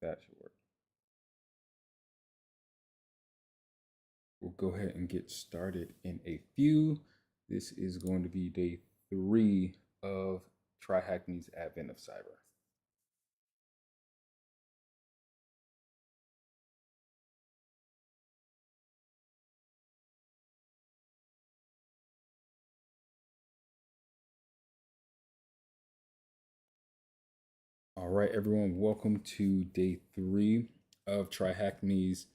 that should work. We'll go ahead and get started in a few. This is going to be day 3 of TryHackMe's Advent of Cyber. All right, everyone, welcome to day 3 of TryHackMe's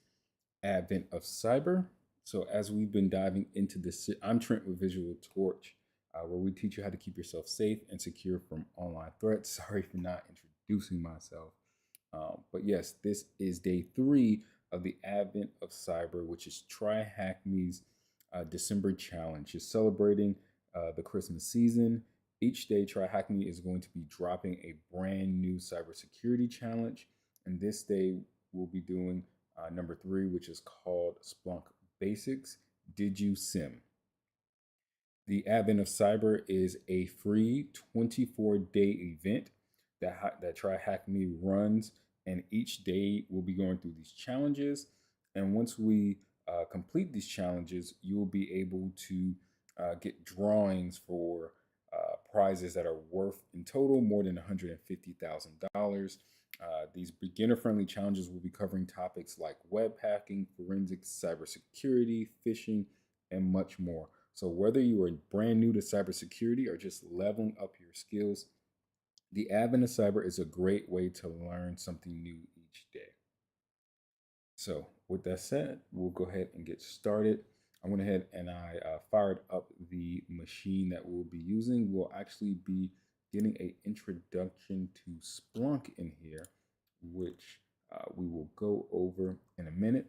Advent of Cyber. So as we've been diving into this, I'm Trent with Visual Torch, where we teach you how to keep yourself safe and secure from online threats. Sorry for not introducing myself. But yes, this is day 3 of the Advent of Cyber, which is TryHackMe's December challenge. It's celebrating the Christmas season. Each day, TryHackMe is going to be dropping a brand new cybersecurity challenge. And this day, we'll be doing number 3, which is called Splunk Basics. Did you SIM? The Advent of Cyber is a free 24-day event that TryHackMe runs, and each day we'll be going through these challenges. And once we complete these challenges, you will be able to get drawings for prizes that are worth in total more than $150,000. These beginner-friendly challenges will be covering topics like web hacking, forensics, cybersecurity, phishing, and much more. So whether you are brand new to cybersecurity or just leveling up your skills, the Advent of Cyber is a great way to learn something new each day. So with that said, we'll go ahead and get started. I went ahead and I fired up the machine that we'll be using. We'll actually be getting an introduction to Splunk in here, which we will go over in a minute.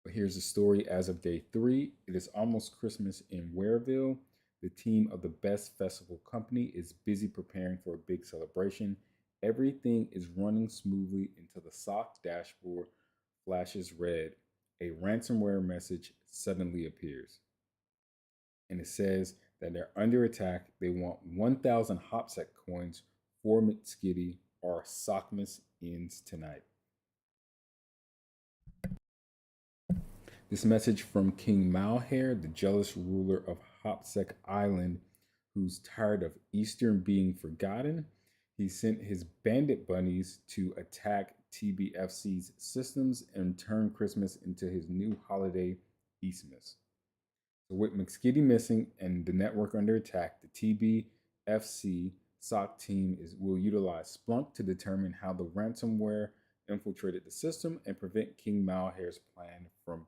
But here's the story as of day 3. It is almost Christmas in Wareville. The team of the Best Festival Company is busy preparing for a big celebration. Everything is running smoothly until the SOC dashboard flashes red. A ransomware message suddenly appears. And it says that they're under attack. They want 1,000 HopSec coins for McSkitty, or Sockmas ends tonight. This message from King Malhair, the jealous ruler of Hopsec Island, who's tired of Eastern being forgotten. He sent his bandit bunnies to attack TBFC's systems and turn Christmas into his new holiday, Eastmas. So with McSkitty missing and the network under attack, the TBFC SOC team will utilize Splunk to determine how the ransomware infiltrated the system and prevent King Malhair's plan from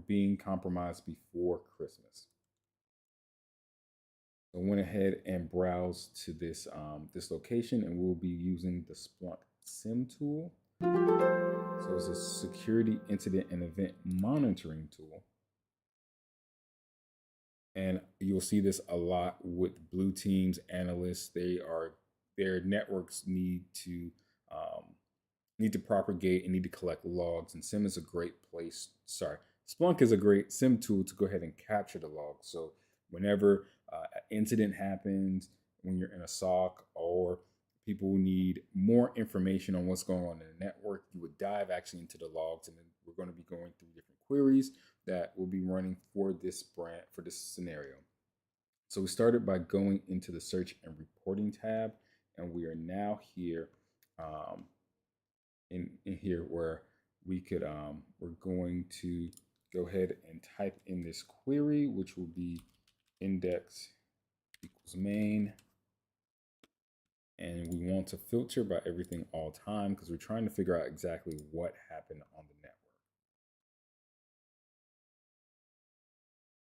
being compromised before Christmas. So I went ahead and browsed to this location, and we'll be using the Splunk SIM tool. So it's a security incident and event monitoring tool. And you'll see this a lot with blue teams, analysts. Their networks need to propagate and need to collect logs. And SIM is a great place. Splunk is a great SIM tool to go ahead and capture the logs. So whenever an incident happens, when you're in a SOC, or people need more information on what's going on in the network, you would dive actually into the logs, and then we're going to be going through different queries that will be running for this scenario. So we started by going into the search and reporting tab, and we are now here in here where we could we're going to go ahead and type in this query, which will be index equals main. And we want to filter by everything all time because we're trying to figure out exactly what happened on the network.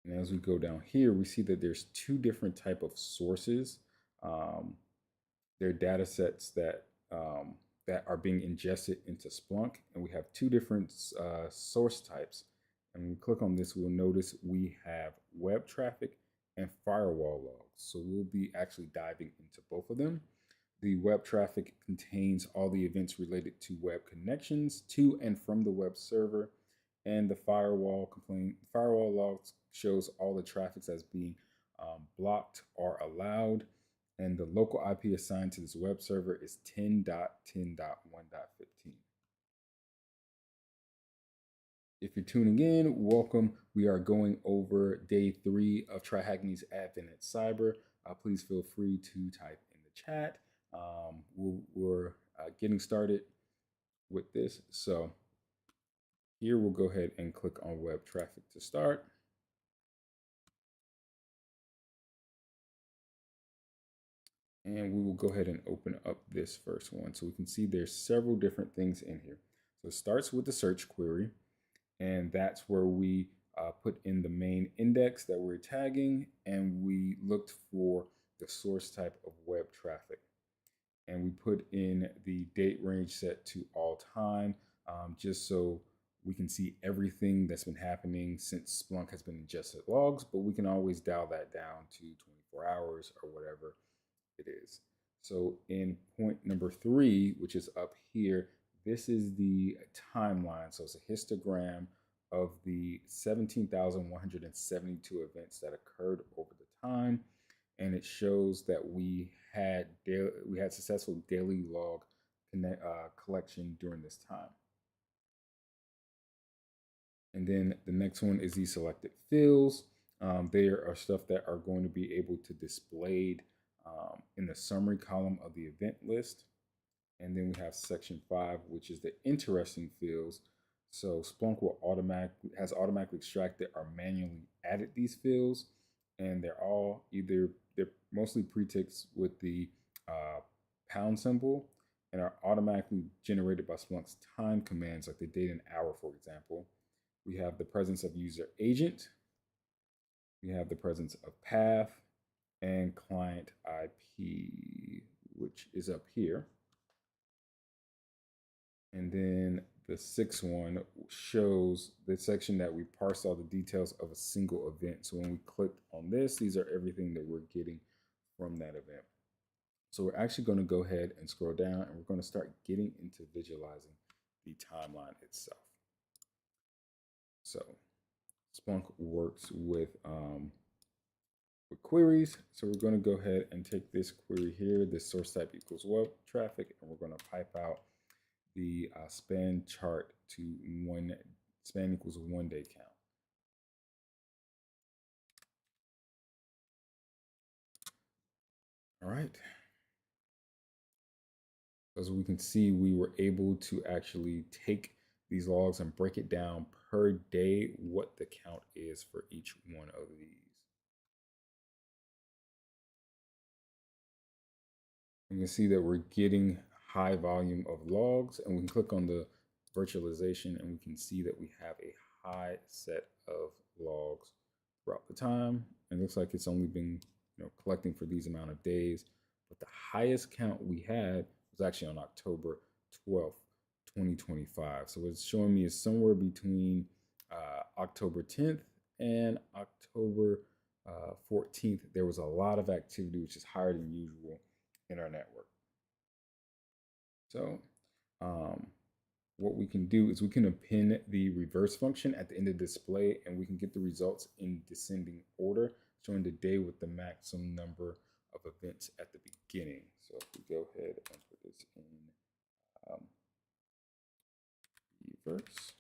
And as we go down here, we see that there's 2 different type of sources. There are data sets that are being ingested into Splunk, and we have 2 different source types. And when we click on this, we'll notice we have web traffic and firewall logs. So we'll be actually diving into both of them. The web traffic contains all the events related to web connections to and from the web server, and the firewall logs shows all the traffic that's being blocked or allowed. And the local IP assigned to this web server is 10.10.1.15. If you're tuning in, welcome. We are going over day 3 of TryHackMe's Advent of Cyber. Please feel free to type in the chat. We're getting started with this. So here we'll go ahead and click on web traffic to start. And we will go ahead and open up this first one. So we can see there's several different things in here. So it starts with the search query. And that's where we put in the main index that we're tagging, and we looked for the source type of web traffic. And we put in the date range set to all time, just so we can see everything that's been happening since Splunk has been ingested logs, but we can always dial that down to 24 hours or whatever it is. So in point number 3, which is up here, this is the timeline. So it's a histogram of the 17,172 events that occurred over the time, and it shows that we had successful daily log collection during this time. And then the next one is the selected fields. There are stuff that are going to be able to displayed in the summary column of the event list. And then we have section 5, which is the interesting fields. So Splunk has automatically extracted or manually added these fields, and they're mostly preticks with the pound symbol, and are automatically generated by Splunk's time commands, like the date and hour, for example. We have the presence of user agent. We have the presence of path and client IP, which is up here. And then the 6th one shows the section that we parsed all the details of a single event. So when we clicked on this, these are everything that we're getting from that event. So we're actually going to go ahead and scroll down, and we're going to start getting into visualizing the timeline itself. So Splunk works with queries. So we're going to go ahead and take this query here, this source type equals web traffic, and we're going to pipe out the span chart to span equals 1 day count. All right. As we can see, we were able to actually take these logs and break it down per day what the count is for each one of these. You can see that we're getting high volume of logs, and we can click on the virtualization, and we can see that we have a high set of logs throughout the time. And it looks like it's only been collecting for these amount of days, but the highest count we had was actually on October 12th, 2025. So what it's showing me is somewhere between October 10th and October 14th, there was a lot of activity, which is higher than usual in our network. So what we can do is we can append the reverse function at the end of the display, and we can get the results in descending order, showing the day with the maximum number of events at the beginning. So if we go ahead and put this in reverse.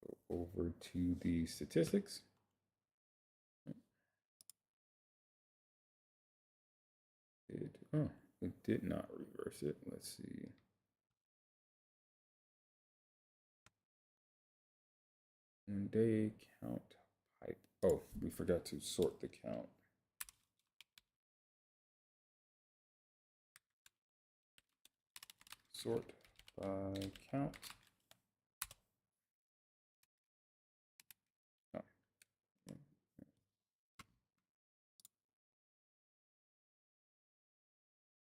Go over to the statistics. It did not reverse it. Let's see. One day count pipe. Oh, we forgot to sort the count. Sort by count.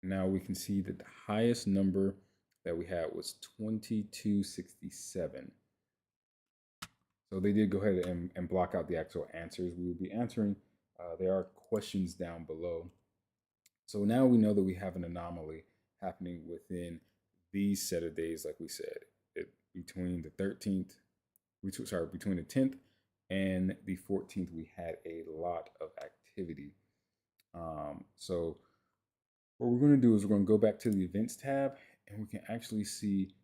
Now we can see that the highest number that we had was 2267. So they did go ahead and block out the actual answers we will be answering. There are questions down below. So now we know that we have an anomaly happening within these set of days, like we said. We between the 13th, between the 10th and the 14th, we had a lot of activity. So what we're going to do is we're going to go back to the events tab, and we can actually see,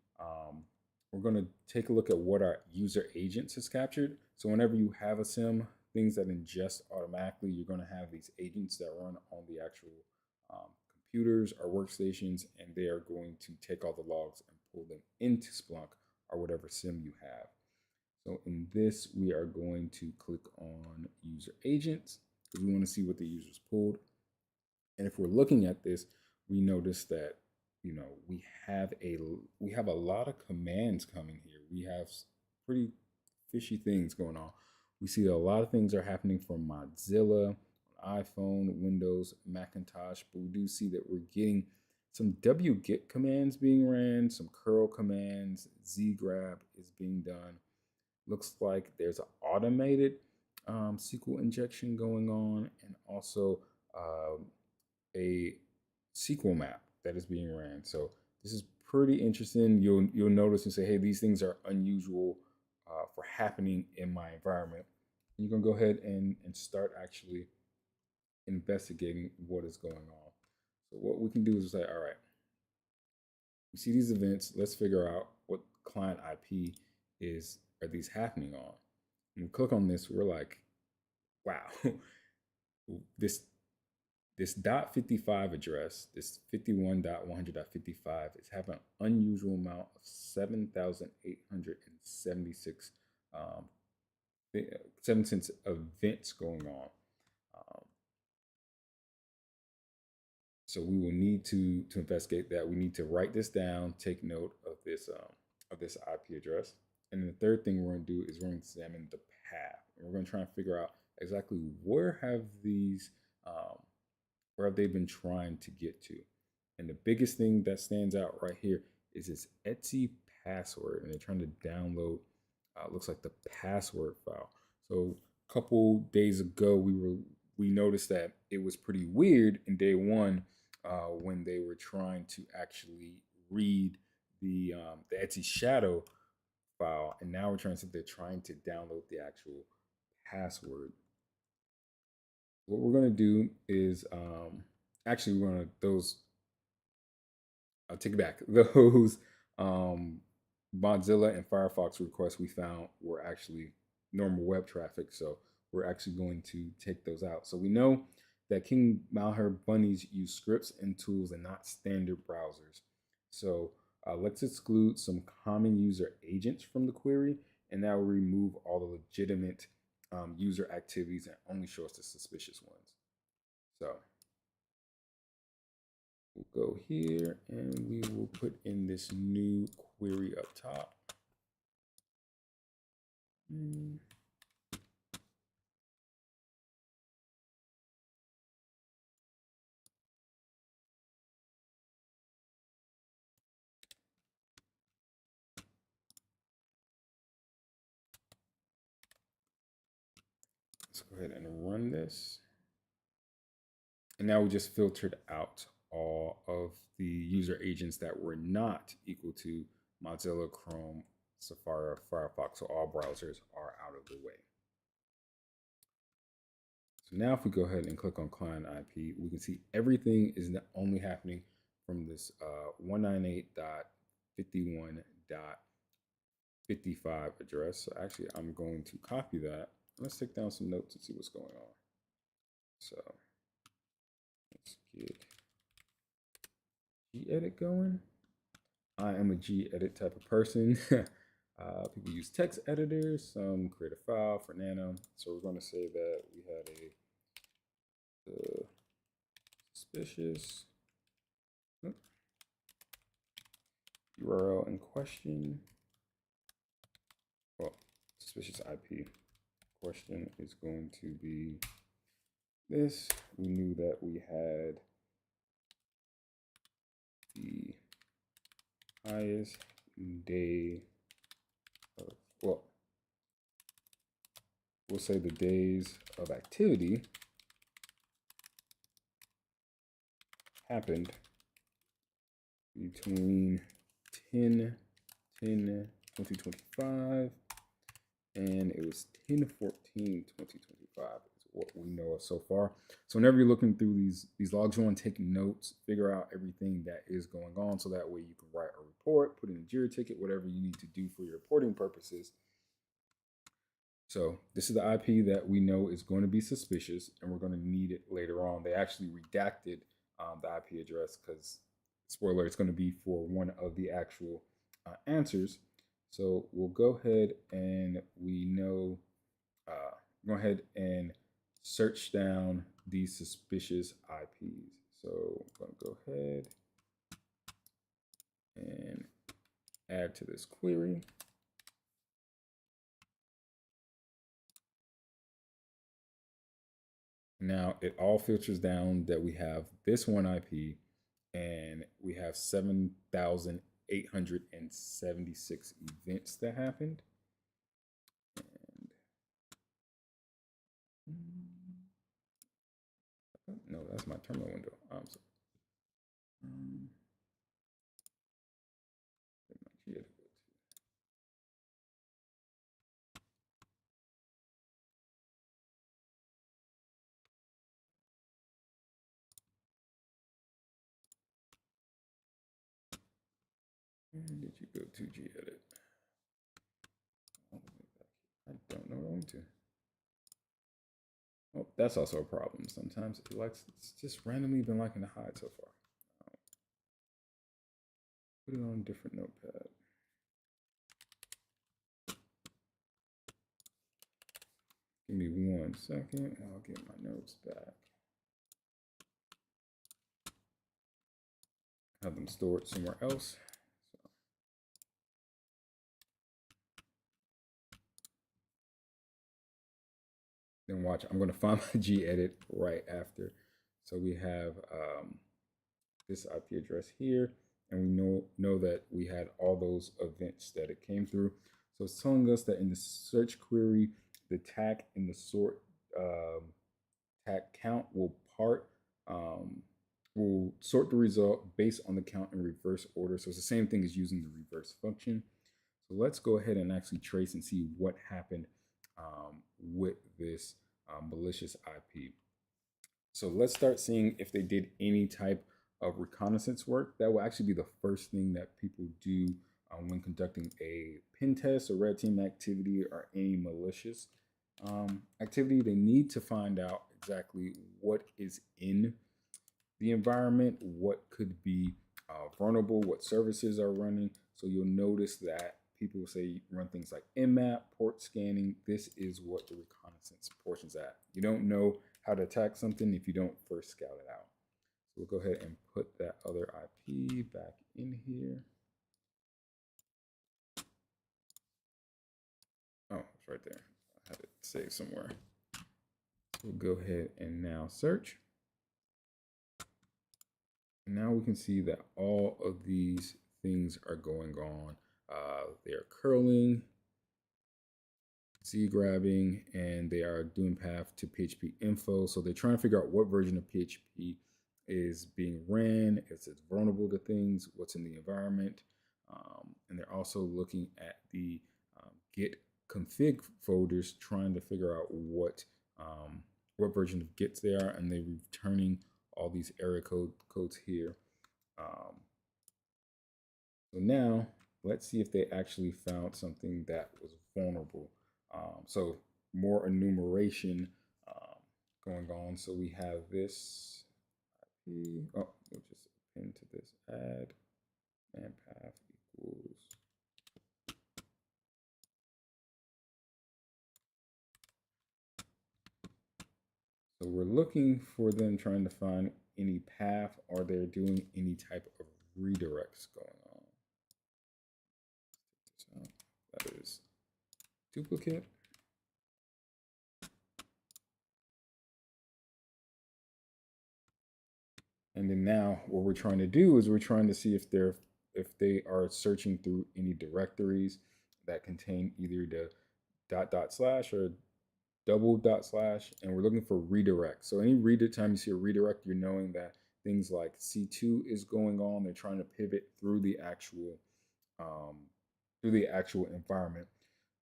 we're going to take a look at what our user agents has captured. So whenever you have a SIM, things that ingest automatically, you're going to have these agents that run on the actual computers or workstations, and they are going to take all the logs and pull them into Splunk or whatever SIM you have. So in this, we are going to click on user agents because we want to see what the users pulled. And if we're looking at this, we notice that we have a lot of commands coming here. We have pretty fishy things going on. We see a lot of things are happening from Mozilla, iPhone, Windows, Macintosh, but we do see that we're getting some wget commands being ran, some curl commands, zgrab is being done. Looks like there's an automated SQL injection going on, and also a SQL map that is being ran. So this is pretty interesting. You'll notice and say, hey, these things are unusual for happening in my environment. And you can go ahead and start actually investigating what is going on. So what we can do is say, all right, we see these events. Let's figure out what client IP are these happening on. And we click on this, we're like, wow, this .55 address, this 51.100.55 is having an unusual amount of 7,876 events going on. So we will need to investigate that. We need to write this down, take note of this IP address. And the third thing we're going to do is we're going to examine the path. And we're going to try and figure out exactly where have they been trying to get to. And the biggest thing that stands out right here is this Etsy password, and they're trying to download looks like the password file. So a couple days ago we noticed that it was pretty weird in day one when they were trying to actually read the Etsy shadow file, and now they're trying to download the actual password. What we're going to do is actually we're going to I'll take it back. Those Mozilla and Firefox requests we found were actually normal web traffic, so we're actually going to take those out. So we know that King Malheur bunnies use scripts and tools and not standard browsers. So let's exclude some common user agents from the query, and that will remove all the legitimate user activities and only show us the suspicious ones. So we'll go here and we will put in this new query up top. Let's go ahead and run this. And now we just filtered out all of the user agents that were not equal to Mozilla, Chrome, Safari, Firefox. So all browsers are out of the way. So now if we go ahead and click on client IP, we can see everything is only happening from this 198.51.55 address. So actually I'm going to copy that. Let's take down some notes and see what's going on. So let's get gedit going. I am a gedit type of person. People use text editors, some create a file for nano. So we're going to say that we had a suspicious URL in question. Well, suspicious IP question is going to be this. We knew that we had the highest day of, well, we'll say the days of activity happened between 10 2025, and it was 10/14/2025 is what we know of so far. So whenever you're looking through these logs, you want to take notes, figure out everything that is going on, so that way you can write a report, put in a JIRA ticket, whatever you need to do for your reporting purposes. So this is the IP that we know is going to be suspicious, and we're going to need it later on. They actually redacted the IP address because, spoiler, it's going to be for one of the actual answers. So we'll go ahead and we know, go ahead and search down these suspicious IPs. So I'm going to go ahead and add to this query. Now it all filters down that we have this one IP and we have 7,876 events that happened. And no, that's my terminal window. I'm sorry. Where did you go to gedit? I don't know what I went to. Oh, that's also a problem. Sometimes it's just randomly been liking to hide so far. Put it on a different notepad. Give me 1 second. I'll get my notes back. Have them stored somewhere else. Then watch, I'm going to find my gedit right after. So we have this IP address here, and we know that we had all those events that it came through. So it's telling us that in the search query, the tag in the sort tag count will will sort the result based on the count in reverse order. So it's the same thing as using the reverse function. So let's go ahead and actually trace and see what happened with this malicious IP. So let's start seeing if they did any type of reconnaissance work. That will actually be the first thing that people do when conducting a pen test or red team activity or any malicious activity. They need to find out exactly what is in the environment, what could be vulnerable, what services are running. So you'll notice that people say run things like Nmap, port scanning. This is what the reconnaissance portion's at. You don't know how to attack something if you don't first scout it out. So we'll go ahead and put that other IP back in here. Oh, it's right there. I had it saved somewhere. We'll go ahead and now search. And now we can see that all of these things are going on. They are curling, Z grabbing, and they are doing path to PHP info. So they're trying to figure out what version of PHP is being ran, if it's vulnerable to things, what's in the environment. And they're also looking at the Git config folders, trying to figure out what version of Git they are, and they're returning all these area codes here. So now let's see if they actually found something that was vulnerable. So more enumeration going on. So we have this IP. Oh, we'll just append to this add and path equals. So we're looking for them, trying to find any path. Are they doing any type of redirects going on? So that is duplicate. And then now what we're trying to do is we're trying to see if they are searching through any directories that contain either the // or // and we're looking for redirect. So any time you see a redirect, you're knowing that things like C2 is going on. They're trying to pivot through the actual through the actual environment.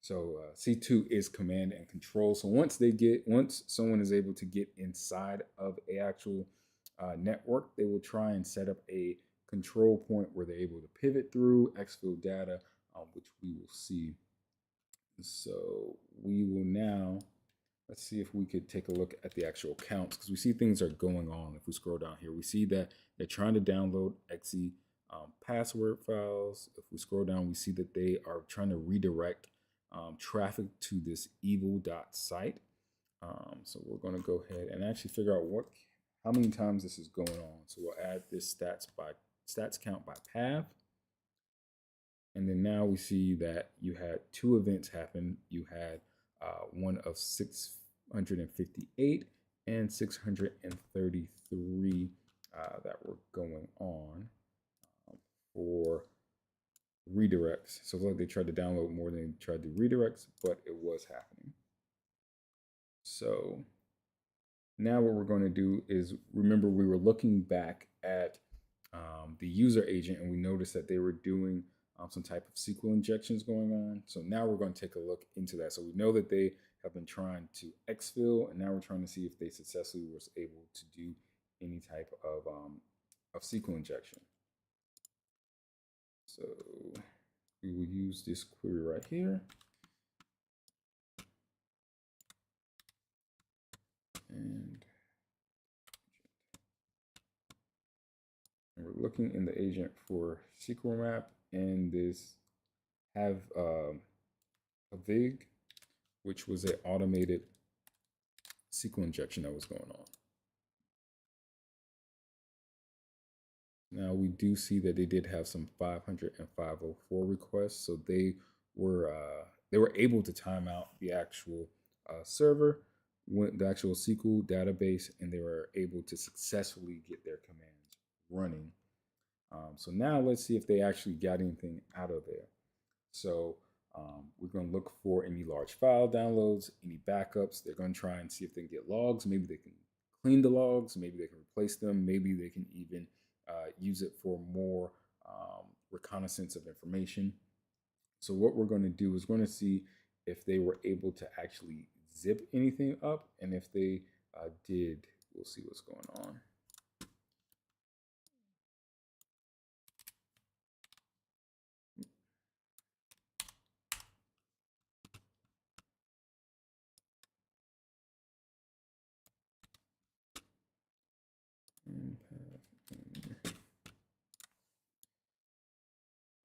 So C2 is command and control. So once someone is able to get inside of a actual network, they will try and set up a control point where they're able to pivot through exfil data, which we will see. So we will now, let's see if we could take a look at the actual counts, because we see things are going on. If we scroll down here, we see that they're trying to download exe password files. If we scroll down, we see that they are trying to redirect traffic to this evil.site. So we're going to go ahead and actually figure out how many times this is going on. So we'll add this stats count by path. And then now we see that you had two events happen. You had one of 658 and 633 that were going on for redirects. So it's like they tried to download more than they tried to redirects, but it was happening. So now what we're going to do is, remember we were looking back at the user agent, and we noticed that they were doing some type of SQL injections going on. So now we're going to take a look into that. So we know that they have been trying to exfil, and now we're trying to see if they successfully was able to do any type of SQL injection. So we will use this query right here. And we're looking in the agent for SQL map, and this have a VIG, which was an automated SQL injection that was going on. Now we do see that they did have some 500 and 504 requests, so they were able to time out the actual server, the actual SQL database, and they were able to successfully get their commands running. So now let's see if they actually got anything out of there. So we're going to look for any large file downloads, any backups. They're going to try and see if they can get logs. Maybe they can clean the logs. Maybe they can replace them. Maybe they can even use it for more reconnaissance of information. So what we're going to do is going to see if they were able to actually zip anything up. And if they did, we'll see what's going on.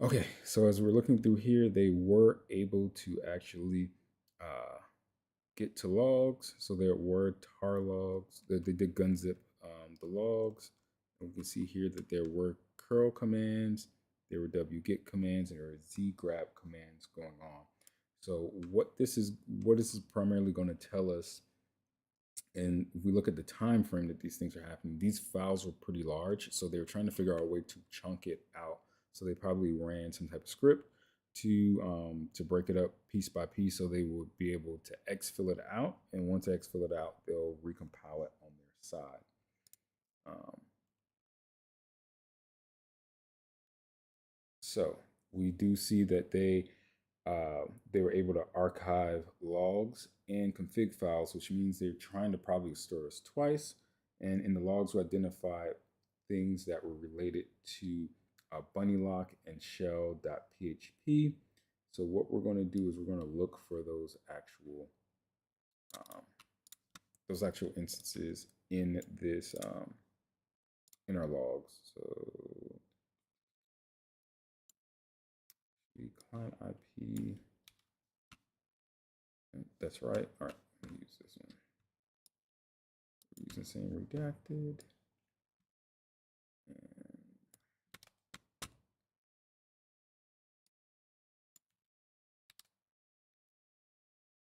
Okay, so as we're looking through here, they were able to actually get to logs. So there were tar logs. They did gunzip the logs. And we can see here that there were curl commands, there were wget commands, and there were zgrab commands going on. So what this is primarily going to tell us, and if we look at the time frame that these things are happening, these files were pretty large, so they were trying to figure out a way to chunk it out. So they probably ran some type of script to break it up piece by piece, so they would be able to exfil it out. And once they exfil it out, they'll recompile it on their side. So we do see that they were able to archive logs and config files, which means they're trying to probably store us twice. And in the logs, we identified things that were related to bunnylock and shell.php. So what we're going to do is we're going to look for those actual instances in this in our logs. So client IP. That's right. All right, let me use this one. We're using same redacted.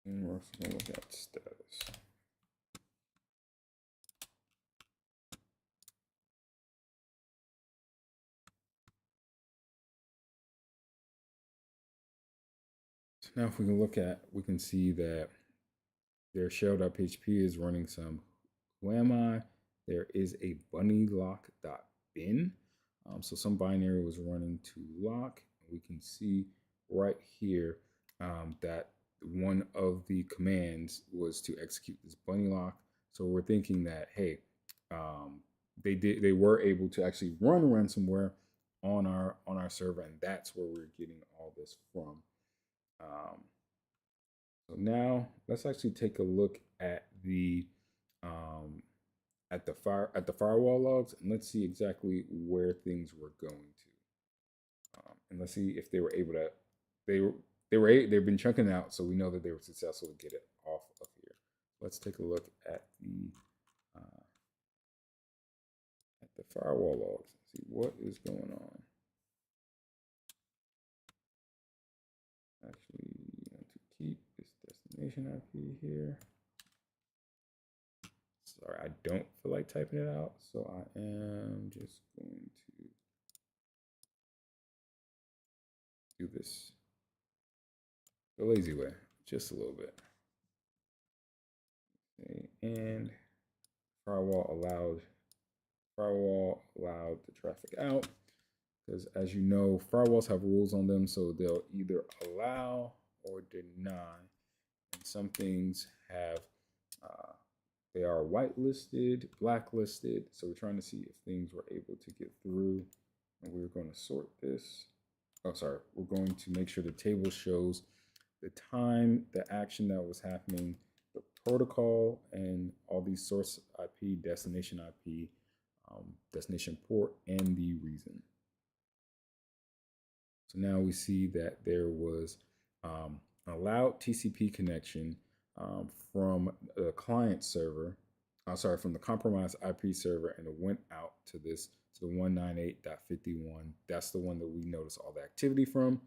And we're also going to look at status. So now if we can look at, we can see that their shell.php is running some who am I. There is a bunnylock.bin. So some binary was running to lock. We can see right here that one of the commands was to execute this bunny lock. So we're thinking that, hey, um, they were able to actually run ransomware on our server, and that's where we're getting all this from. Um, so now let's actually take a look um, at the firewall logs, and let's see exactly where things were going to. And let's see if they were able to. They were they've been chunking out, so we know that they were successful to get it off of here. Let's take a look uh, at the firewall logs and see what is going on. Actually, you want to keep this destination IP here. Sorry, I don't feel like typing it out, so I am just going to do this the lazy way, just a little bit. Okay, and firewall allowed the traffic out, because as you know, firewalls have rules on them, so they'll either allow or deny. And some things have they are whitelisted, blacklisted. So we're trying to see if things were able to get through, and we're going to sort this. Oh, sorry. We're going to make sure the table shows the time, the action that was happening, the protocol, and all these source IP, destination IP, destination port, and the reason. So now we see that there was an allowed TCP connection from the client server, from the compromised IP server, and it went out to the 198.51. That's the one that we notice all the activity from,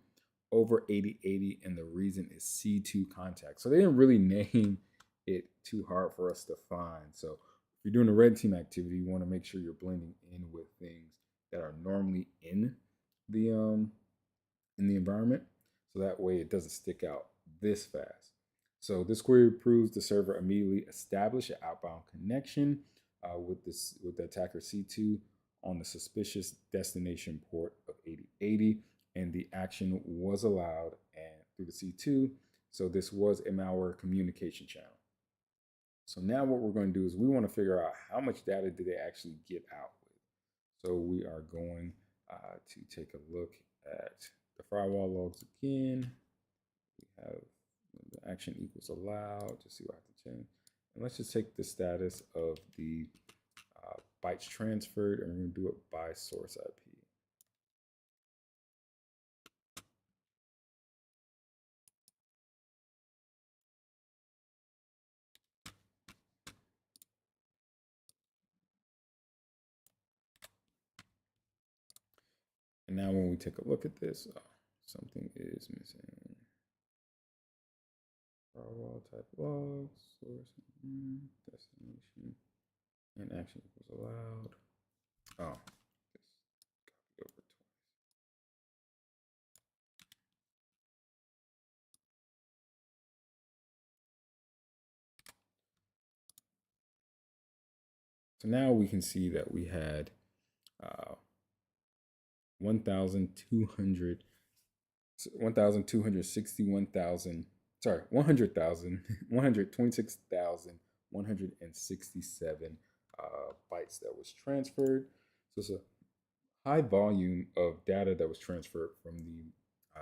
over 8080, and the reason is C2 contact. So they didn't really name it too hard for us to find. So if you're doing a red team activity, you want to make sure you're blending in with things that are normally the in the environment, so that way it doesn't stick out this fast. So this query proves the server immediately established an outbound connection with the attacker C2 on the suspicious destination port of 8080, and the action was allowed and through the C2. So this was a malware communication channel. So now what we're going to do is we want to figure out how much data did they actually get out with. So we are going to take a look at the firewall logs again. We have the action equals allowed. Just see what I have to change. And let's just take the status of the bytes transferred, and we're going to do it by source IP. And now when we take a look at this, something is missing. Firewall type logs, source, destination, and action equals allowed. Oh, just copy over twice. So now we can see that we had 1,200 1,261,000, sorry, 100,000, 126,167 bytes that was transferred. So it's a high volume of data that was transferred from the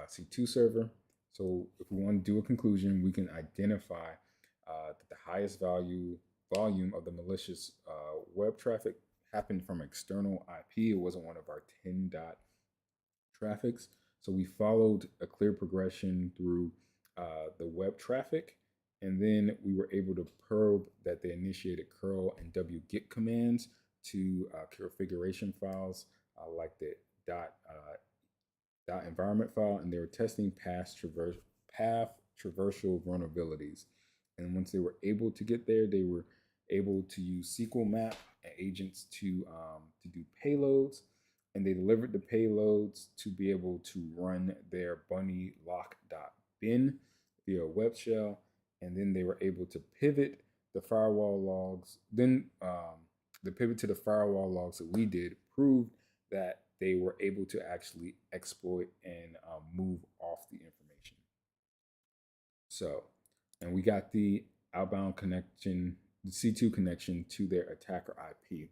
C2 server. So if we want to do a conclusion, we can identify that the highest volume of the malicious web traffic happened from external IP. It wasn't one of our 10 dot traffics. So we followed a clear progression through the web traffic, and then we were able to probe that they initiated curl and wget commands to configuration files like the dot environment file, and they were testing path traversal vulnerabilities. And once they were able to get there, they were able to use SQL map and agents to do payloads, and they delivered the payloads to be able to run their bunny lock.bin via a web shell, and then they were able to pivot the firewall logs. Then the pivot to the firewall logs that we did proved that they were able to actually exploit and move off the information. So, and we got the outbound connection, the C2 connection to their attacker IP.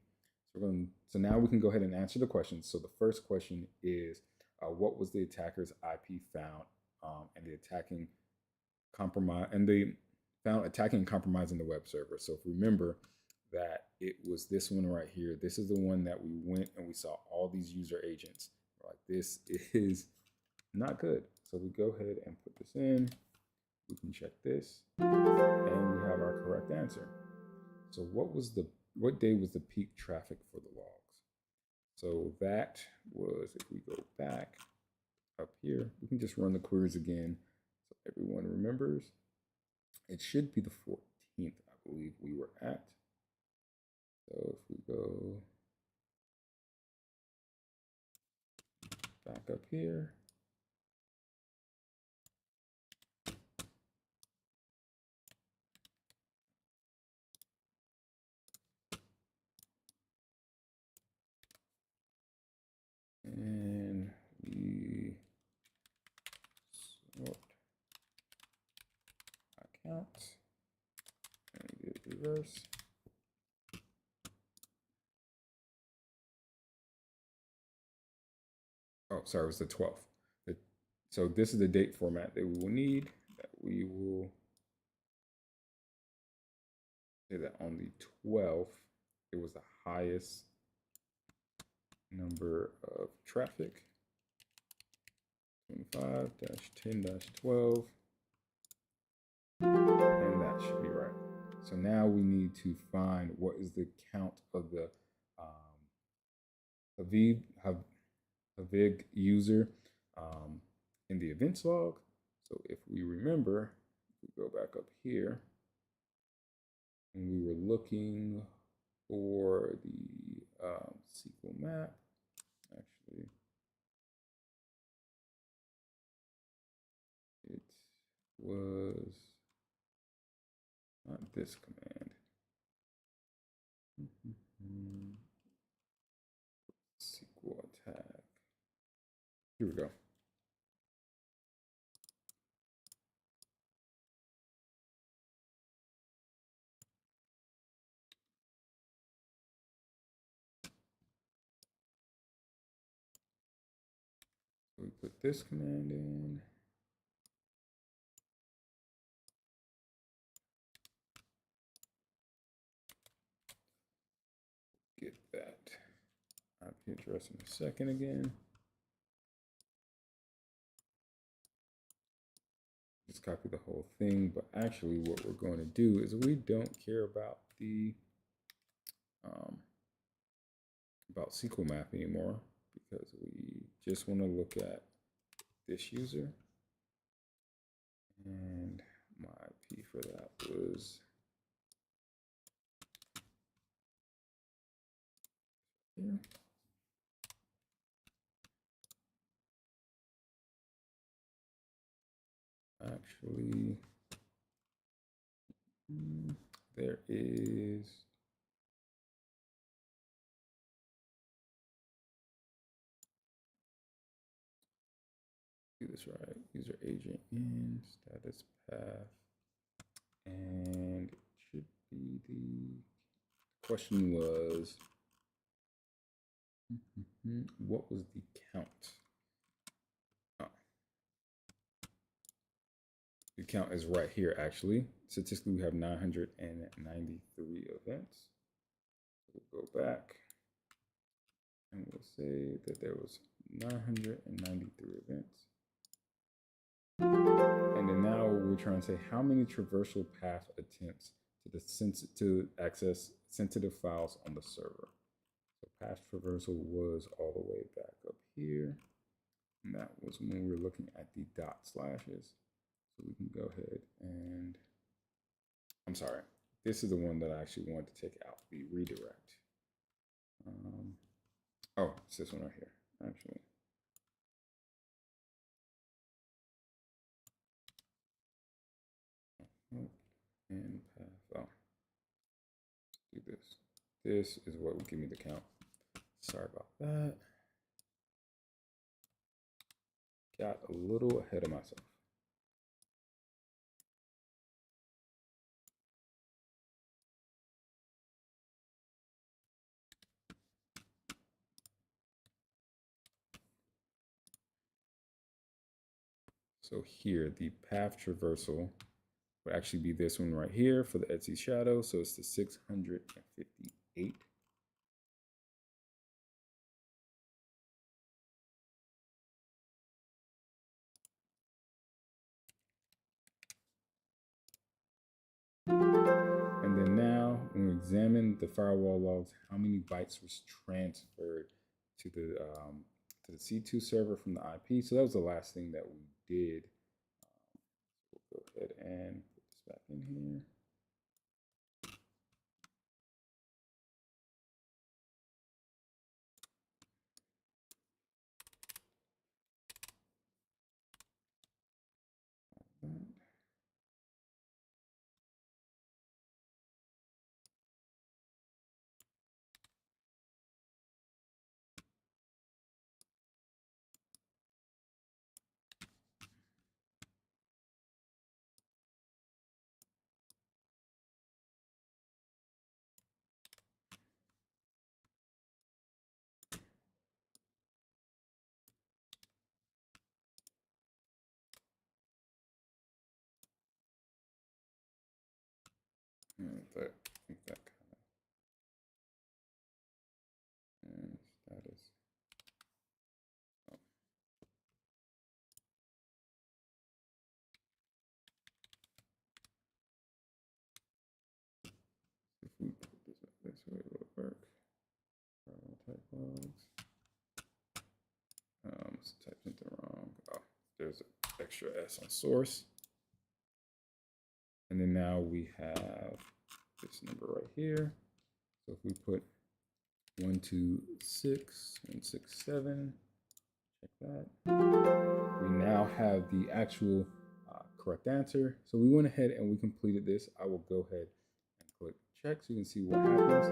So now we can go ahead and answer the questions. So the first question is, what was the attacker's IP found, and the attacking compromise, and they found attacking and compromising the web server. So if you remember that it was this one right here, this is the one that we went and we saw all these user agents. Like, this is not good. So we go ahead and put this in. We can check this, and we have our correct answer. So what day was the peak traffic for the logs? So that was, if we go back up here, we can just run the queries again so everyone remembers. It should be the 14th, I believe we were at. So if we go back up here, and we sort account and get reverse. Oh, sorry, it was the 12th. So this is the date format that we will need. That we will say that on the 12th, it was the highest number of traffic, 25-10-12, and that should be right. So now we need to find what is the count of the Havig user in the events log. So if we remember, we go back up here, and we were looking for the SQL map. Actually, it was not this command. SQL attack. Here we go. So we put this command in. Get that IP address in a second again. Just copy the whole thing, but actually what we're going to do is we don't care about the about SQL map anymore, because we just want to look at this user, and my IP for that was here. Actually, there is do this right. User agent in status path, and it should be the question was what was the count? Oh. The count is right here, actually. Statistically, we have 993 events. We'll go back and we'll say that there was 993 events. And then now we're trying to say how many traversal path attempts to access sensitive files on the server. So path traversal was all the way back up here. And that was when we were looking at the dot slashes. So we can go ahead and, I'm sorry, this is the one that I actually wanted to take out, the redirect. Oh, it's this one right here, actually. And path, oh, let's do this. This is what will give me the count. Sorry about that. Got a little ahead of myself. So here, the path traversal would actually be this one right here for the Etsy shadow. So it's the 658. And then now, when we examine the firewall logs, how many bytes was transferred to the C2 server from the IP? So that was the last thing that we did. We'll go ahead and put this back in here. I think that kind of and status. Oh. If we put this way, it will work. Type logs. Type something wrong. Oh, there's an extra S on source. And then now we have this number right here. So if we put 126 167, check that. We now have the actual correct answer. So we went ahead and we completed this. I will go ahead and click check so you can see what happens.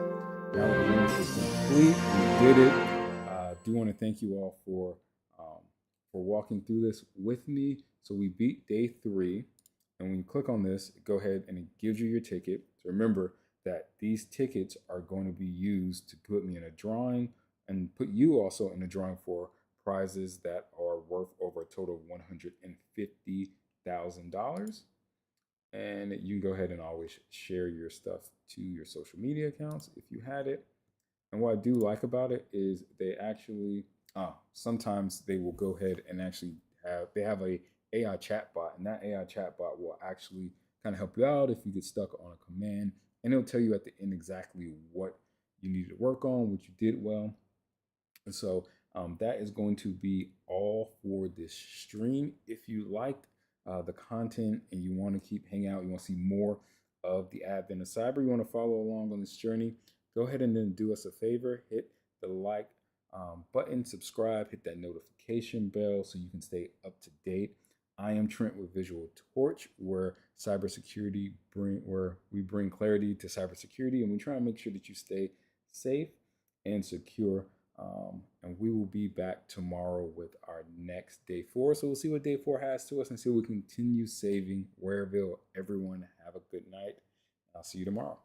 Now the link is complete. We did it. Do want to thank you all for walking through this with me. So we beat day 3. And when you click on this, go ahead and it gives you your ticket. So remember that these tickets are going to be used to put me in a drawing and put you also in a drawing for prizes that are worth over a total of $150,000. And you can go ahead and always share your stuff to your social media accounts if you had it. And what I do like about it is they actually sometimes they will go ahead and actually have a AI chatbot, and that AI chatbot will actually kind of help you out if you get stuck on a command, and it'll tell you at the end exactly what you need to work on, what you did well. And so that is going to be all for this stream. If you liked the content and you want to keep hanging out, you want to see more of the Advent of Cyber, you want to follow along on this journey, go ahead and then do us a favor, hit the like button, subscribe, hit that notification bell so you can stay up to date. I am Trent with Visual Torch, where we bring clarity to cybersecurity, and we try to make sure that you stay safe and secure. And we will be back tomorrow with our next day 4. So we'll see what day 4 has to us and see if we continue saving Wareville. Everyone have a good night. I'll see you tomorrow.